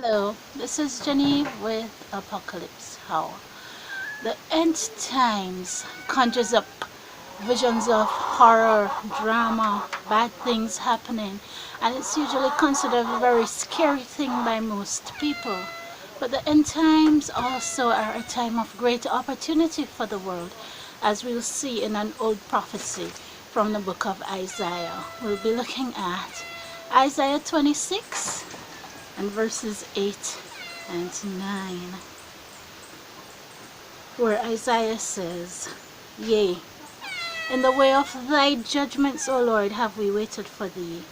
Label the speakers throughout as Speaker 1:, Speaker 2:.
Speaker 1: Hello, this is Jenny with Apocalypse How. The end times conjures up visions of horror, drama, bad things happening, and it's usually considered a very scary thing by most people. But the end times also are a time of great opportunity for the world, as we'll see in an old prophecy from the book of Isaiah. We'll be looking at Isaiah 26 and verses 8 and 9, where Isaiah says, Yea, in the way of thy judgments, O Lord, have we waited for thee.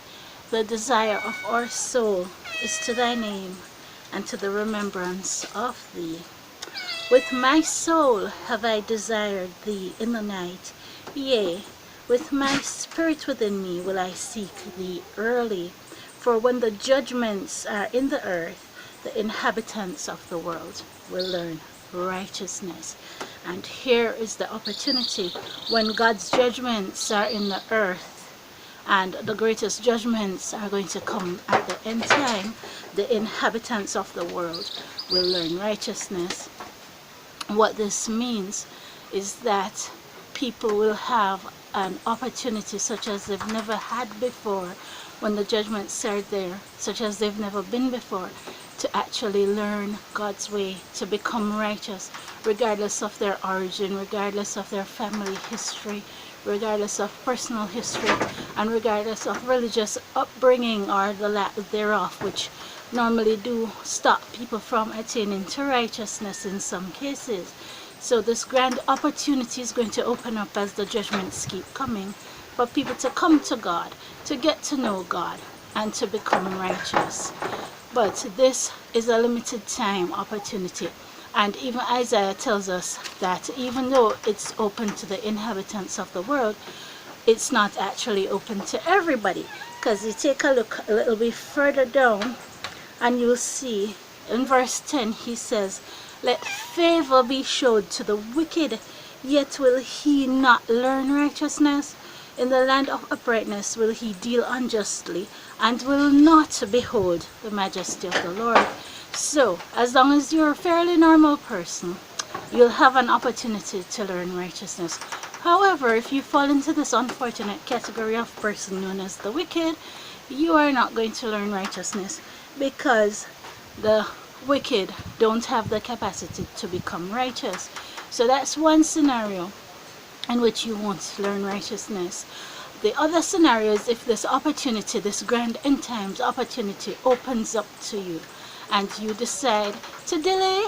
Speaker 1: The desire of our soul is to thy name, and to the remembrance of thee. With my soul have I desired thee in the night. Yea, with my spirit within me will I seek thee early. For when the judgments are in the earth, the inhabitants of the world will learn righteousness. And here is the opportunity when God's judgments are in the earth, and the greatest judgments are going to come at the end time. The inhabitants of the world will learn righteousness. What this means is that people will have an opportunity such as they've never had before when the judgments are there, such as they've never been before, to actually learn God's way, to become righteous, regardless of their origin, regardless of their family history, regardless of personal history, and regardless of religious upbringing or the lack thereof, which normally do stop people from attaining to righteousness in some cases. So this grand opportunity is going to open up as the judgments keep coming for people to come to God, to get to know God, and to become righteous. But this is a limited time opportunity. And even Isaiah tells us that even though it's open to the inhabitants of the world, it's not actually open to everybody. Because you take a look a little bit further down, and you'll see in verse 10 he says, Let favor be showed to the wicked, yet will he not learn righteousness. In the land of uprightness will he deal unjustly, and will not behold the majesty of the Lord. So, as long as you're a fairly normal person, you'll have an opportunity to learn righteousness. However, if you fall into this unfortunate category of person known as the wicked, you are not going to learn righteousness, because the wicked don't have the capacity to become righteous. So that's one scenario in which you won't learn righteousness. The other scenario is if this opportunity, this grand end times opportunity, opens up to you, and you decide to delay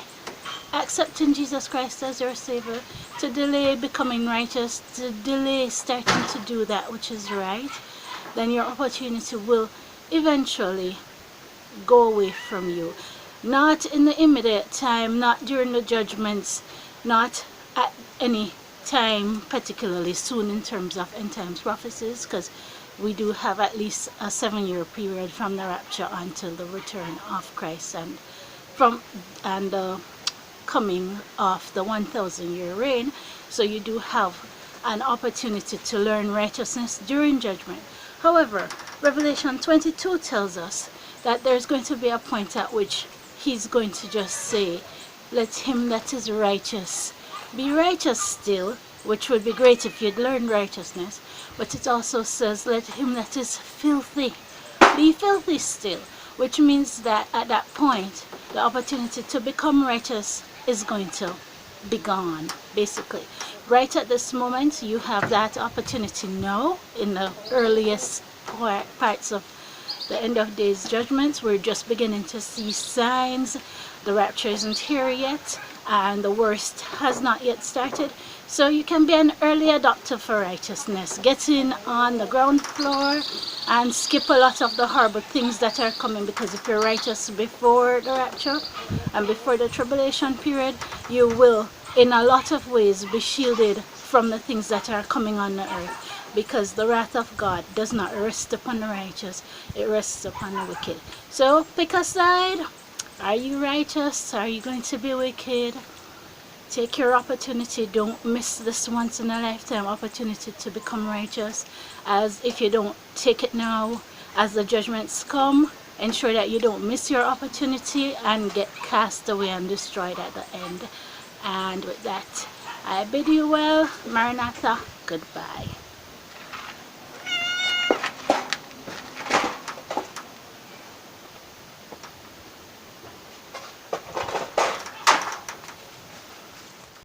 Speaker 1: accepting Jesus Christ as your Savior, to delay becoming righteous, to delay starting to do that which is right, then your opportunity will eventually go away from you. Not in the immediate time, not during the judgments, not at any time particularly soon in terms of end times prophecies, because we do have at least a 7-year period from the rapture until the return of Christ, and the coming of the 1,000-year reign. So you do have an opportunity to learn righteousness during judgment. However, Revelation 22 tells us that there's going to be a point at which he's going to just say, Let him that is righteous be righteous still, which would be great if you'd learned righteousness. But it also says, Let him that is filthy be filthy still, which means that at that point the opportunity to become righteous is going to be gone. Basically, right at this moment, you have that opportunity now. In the earliest parts of the end of days judgments, we're just beginning to see signs. The rapture isn't here yet, and the worst has not yet started. So you can be an early adopter for righteousness, get in on the ground floor and skip a lot of the horrible things that are coming, because if you're righteous before the rapture and before the tribulation period, you will in a lot of ways be shielded from the things that are coming on the earth, because the wrath of God does not rest upon the righteous, it rests upon the wicked. So pick a side. Are you righteous? Are you going to be wicked? Take your opportunity. Don't miss this once in a lifetime opportunity to become righteous, as if you don't take it now, as the judgments come, ensure that you don't miss your opportunity and get cast away and destroyed at the end. And with that, I bid you well. Maranatha. Goodbye.